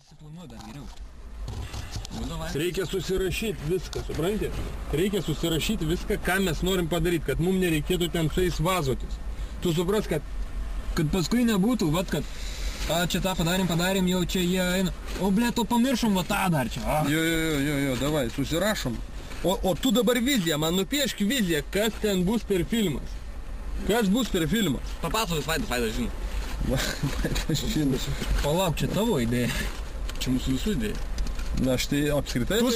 Susiplanuoju dar geriau. Reikia susirašyti viską, supranti? Reikia susirašyti viską, ką mes norim padaryti, kad mums nereikėtų ten su jais vazotis. Tu supras, kad paskui nebūtų, vat, kad čia tą padarėm, jau čia jie eina. O, blėt, o pamiršom, va tą dar čia. Jo, davai, susirašom. O tu dabar viziją, man nupiešk viziją, kas ten bus per filmas. Kas bus per filmas? Papasakos Vaidas žino. Vaidas žino. Palauk, čia tavo idėja. Čia mūsų visų idėja. Na, aš tai apskritai tu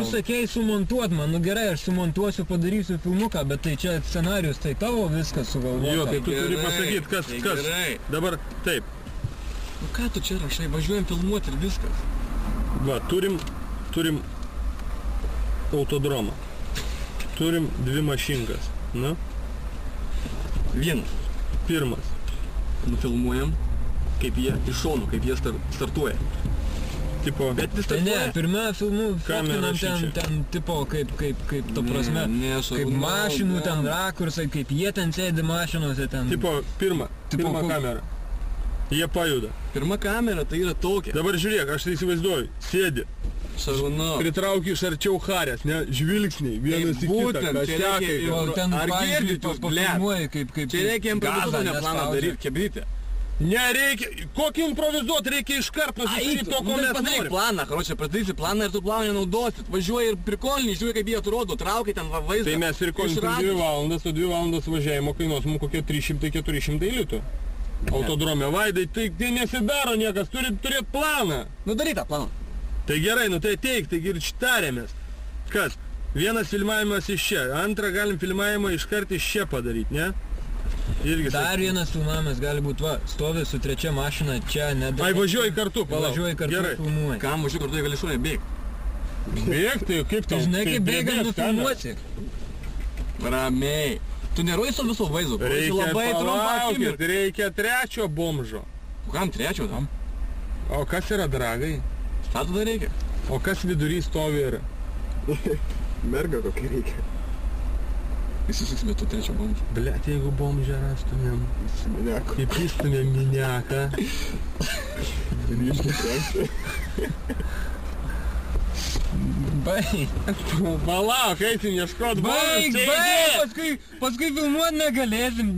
sakei sumontuot man, nu gerai, aš sumontuosiu, padarysiu filmuką, bet tai čia scenarius, tai tavo viskas sugalvota. Jo, tai tu turi pasakyti, kas. Gerai. Dabar taip. Nu ką tu čia rašai, važiuojam filmuoti ir viskas. Va, turim autodromą. Turim 2 mašinkas, na? Vienas. Pirmas. Nufilmuojam, kaip jie iš šonų, kaip jie startuoja. Tipo, bet vis tai ne, pirmą filmų fotkinam ten, tipo, kaip to prasme, kaip mašinų ten rakursai, kaip jie ten sėdi mašinuose ten. Tipo, pirma kamera. Jie pajuda. Pirma kamera tai yra tokia. Dabar žiūrėk, aš tai įsivaizduoju, sėdi. Šarūnau. Pritrauki iš arčiau harės, ne, žvilgsniai, vienas į kitą, kaštekai. Ar girdit jūs, blėt? Čia reikia improvizuotinę planą daryti, kebrytę. Nereikia, kokį improvizuot, reikia iškart pasisakyti to, ko mes norim. Planą, karočią, padarysi planą ir tu planą nenaudosit. Važiuoji ir prikoliniai, žiūrėk, kaip jie atrodo, traukia ten vaizdą. Tai mes prikolinsim 2 valandas, o 2 valandas važiavimo kainuos mums kokie 300-400 litų. Autodrome, Vaidai, tai nesidaro niekas, turi turėti planą. Nu daryk tą planą. Tai gerai, nu tai ateik, taigi ir tarėmės. Kas? Vienas filmavimas iš čia, antrą galim filmavimą iškart iš čia padaryti, ne? Dar vienas filmavimas gali būti, va, stovi su 3 mašina čia, nedai. Ai, važiuoji kartu, palauk. Važiuoji kartu, filmuoji. Kam važiuoji kartu, jie gali šuoja, bėg. Bėg, tai kaip tau? Žinai, kaip bėgam nufilmuosi. Ramiai. Tu nerodysi viso vaizdo. Reikia palaukit, reikia 3 bomžo. O kam 3 tam? O kas yra dragai? Ką tada reikia? O kas vidury stovi yra? Merga kokį reikia. Įsisuksime to 3 bomžą. Blet, jeigu bomžą rastumėm. Įsiminiako. Įpystumėm miniaką. Baig. Palauk, eisim ieškot Baig, paskui filmuot negalėsim.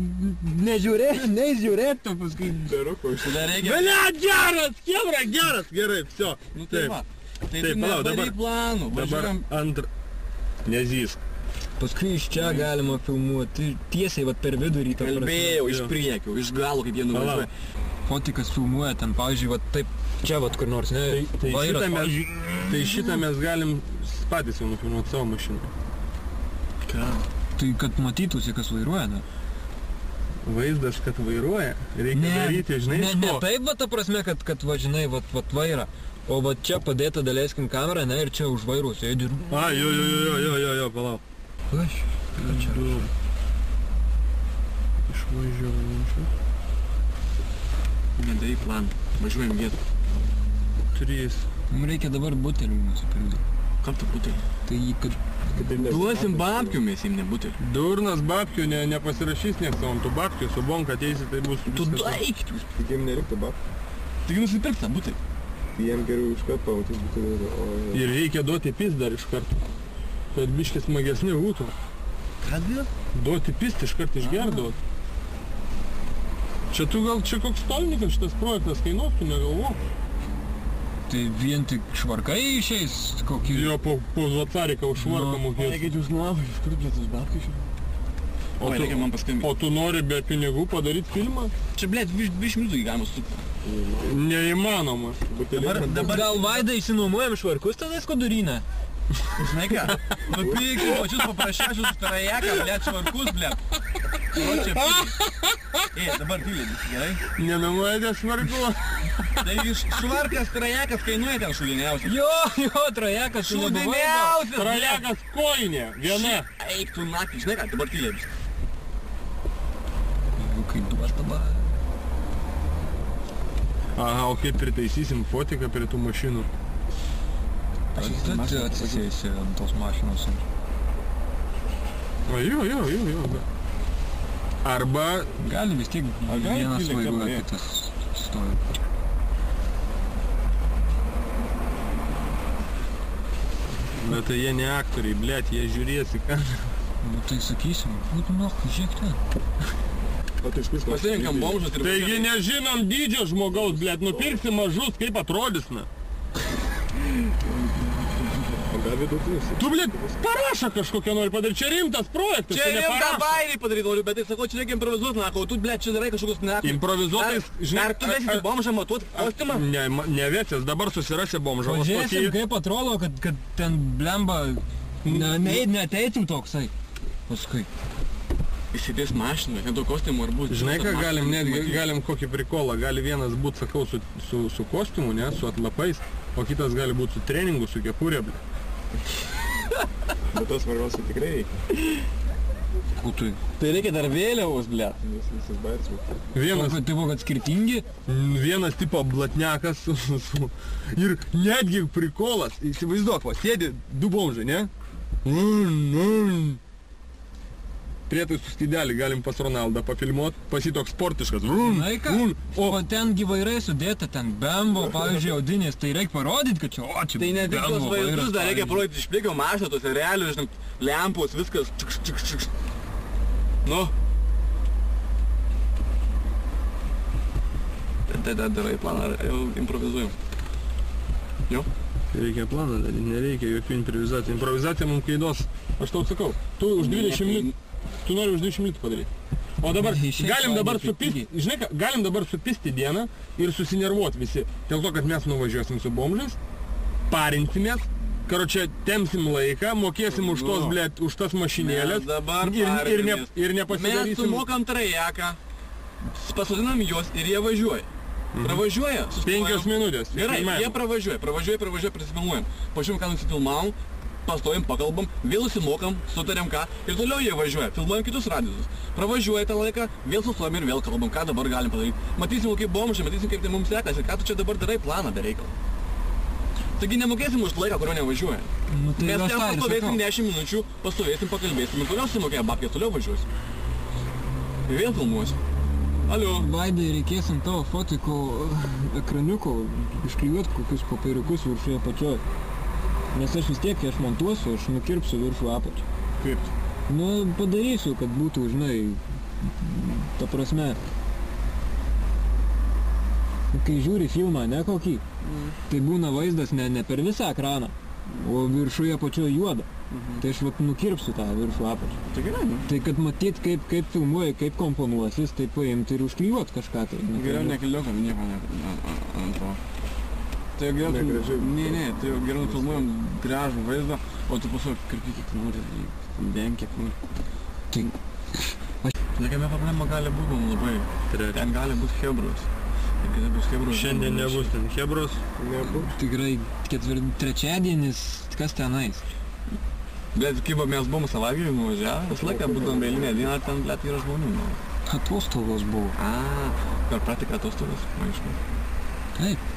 Nežiūrėt to paskui. Daruko, reikia. Blet, geras, gerai, vsio. Nu tai va. Taip, palauk, dabar planų. Dabar antrą. Nezysk. Paskui iš čia galima filmuoti, tiesiai vat per vidurį. Kalbėjau iš priekio, iš galo, kaip jie nuvažiuoja. Fotikas filmuoja ten, pavyzdžiui, vat taip, čia vat kur nors, ne? Tai šitą mes galim patys jau nufilmuoti savo mašiną. Ką? Tai kad matytųsi, kas vairuoja, ne? Vaizdas, kad vairuoja, reikia daryti, žinai, ne taip, va, ta prasme, kad va, žinai, vat vaira. O va čia padėta daleiskim kamerą, ne, ir čia už vairų sėdi ir... A, jo, palauk. Aš, čia. Išvažiuoju. Nedaryk planą, važiuojam vietą. 3. Mums reikia dabar butelį nusipildyti. Kam tu butelį? Tai jį, kad... Duosim babkių, mes jim ne butelį. Durnas babkių nepasirašys nieks, o tu babkių su bonka ateisi, tai bus... Tu daik! Tik jiem nereiktų babkių. Tik nusipirk tą butelį. Jiem geriau iškart pamatys butelį. Ir reikia duoti pis dar iš karto. Kad biškis smagesni būtų. Ką dėl? Duoti pist iš karto išgerdavot. Čia tu gal, čia koks stolnikas šitas projektas kainuos, tu negalvok. Tai vien tik švarkai išeis kokį... Jo, po Vatariką už švarką mokės. Nekait jūs nulavai, iš kur blėt, tas babkai šiandien? Reikia man paskambinti. O tu nori be pinigų padaryti filmą? Čia, blėt, 20 minutų įgalima sutikti. Neįmanoma. Dabar gal Vaidai išsinuomojam švarkus tada Skodurinę? Žinai ką? Nupirksim pačius paprasčiausius trajeką, blėt, švarkus, blėt. Dabar tylė, gerai? Nenuojate švarku. Tai švarkas trajekas kainuoja ten šuliniausias. Jo, trajekas šuliniausias. Trajekas koinė, viena. Eik tu nakį, žinai ką, dabar tylė viską. Kaip duos dabar. Aha, o kaip pritaisysim fotiką prie tų mašinų? Atsisėsi ant tos mašinos. Jo. Arba gali vis tiek vienas vairuoja, kitas stovi. Bet tai jie ne aktoriai, blėt, jie žiūrės į kamerą. Nu tai sakysim, būtų žiūrėk ten. O tai iš kur Pasirinkam bomžus ir... Taigi nežinom dydžio žmogaus, blėt, nupirksi mažus, kaip atrodys, na. O be vidutinis. Tu, blėt, parašą kažkokią nori padaryti, čia rimtas projektas, Čia ne rimtą parašą. bairį padaryti noriu, bet tai sakau, čia reikia improvizuoti, na, tu, blėt, čia darai kažkokius, ne... Improvizuotais, žinai... Ar tu vėsi bomžą matuot kostiumą? Ne vėsės, dabar susirasi bomžą. Pažiūrėsim, kaip atrodo, kad ten blemba neteitų toksai. Paskui. Įsidės mašiną, nedaug kostiumų ar bus. Žinai ką, galim kokį prikolą, gali vienas būt, sakau, su kostiumu, ne, su atlapais, o kitas gali būt su treningu, su kepurė, blė. Bet tos svarbiausia tikrai reikia. Kutui. Tai reikia dar vėliavos, blėt. Visas bairis. Vienas, Tipo, kad skirtingi. vienas tipo blatniakas ir netgi prikolas, įsivaizduok, va, sėdi du bomžai, ne? Prietaisų skydelį galim pas Ronaldą pafilmuot, pas jį toks sportiškas. Na, ką? O ten gyvairai sudėta, ten bembo, pavyzdžiui, audinės, tai reikia parodyti, kad čia, o čia Tai ne tik tos vaizdus, dar reikia parodyti iš priekio mašiną, tos realius, žinok, lempos, viskas, čiks. Nu. Tai darai planą, jau improvizuojam. Jo? Reikia planą daryti, nereikia jokių improvizacijų. Improvizacija mums kainuos, aš tau sakau, tu už 20 minutų, tu nori už 20 minutų padaryti. O dabar galim dabar supisti, žinai ką, galim dabar supisti dieną ir susinervuoti visi. Dėl to, kad mes nuvažiuosim su bomžais, parinsimės, karočią, temsim laiką, mokėsim už tos, blėt, už tas mašinėlės ir nepasidarysim. Mes sumokam trajeką, pasodinam juos ir jie važiuoja. Pravažiuoja, sustojam. 5 minutės. Gerai, jie pravažiuoja, prisifilmuojam. Pažiūrėjom, ką nusifilmavom, pastojam, pakalbam, vėl susimokam, sutariam ką ir toliau jie važiuoja. Filmuojam kitus radiusus. Pravažiuoja tą laiką, vėl sustojam ir vėl kalbam, ką dabar galim padaryti. Matysim, kaip bomžai, matysim, kaip tai mums sekasi, ką tu čia dabar darai, planą be reikalo. Taigi nemokėsim už laiką, kurio nevažiuoja. Nu, tai Mes ten pastovėsim 10 minučių, pastovėsim, pakalbėsim ir toliau sumokėję babkę, toliau važiuosim. Ir vėl filmuosim. Alio. Vaidai, reikės ant tavo fotiko ekraniuko išklijuoti kokius popieriukus viršuje apačioj. Nes aš vis tiek, kai aš montuosiu, aš nukirpsiu viršų apačią. Kaip? Nu, padarysiu, kad būtų, žinai, ta prasme, kai žiūri filmą, ne kokį, tai būna vaizdas ne per visą ekraną, o viršuje apačioj juoda. Tai aš vat nukirpsiu tą viršų apačią. Tai gerai, nu. Tai kad matyt, kaip filmuoji, kaip komponuosis, tai paimti ir užklijuot kažką tai. Geriau nekiliokam nieko ant to. Tai jau geriau, ne, tai jau geriau filmuojam gražų vaizdą, o tu paskui kirpyk kiek nori, bent kiek nori. Tai... Nekame problema gali būti labai. Ten gali būti hebros. Ir kada bus hebros... Šiandien nebus ten hebros. Nebus. Tikrai trečiadienis, kas tenais? Bet kaip mes buvom savaitgalį nuvažiavę, visą laiką būdom eilinę dieną, ten blėt yra žmonių. Atostogos buvo. Per praktiką atostogos, aišku. Taip.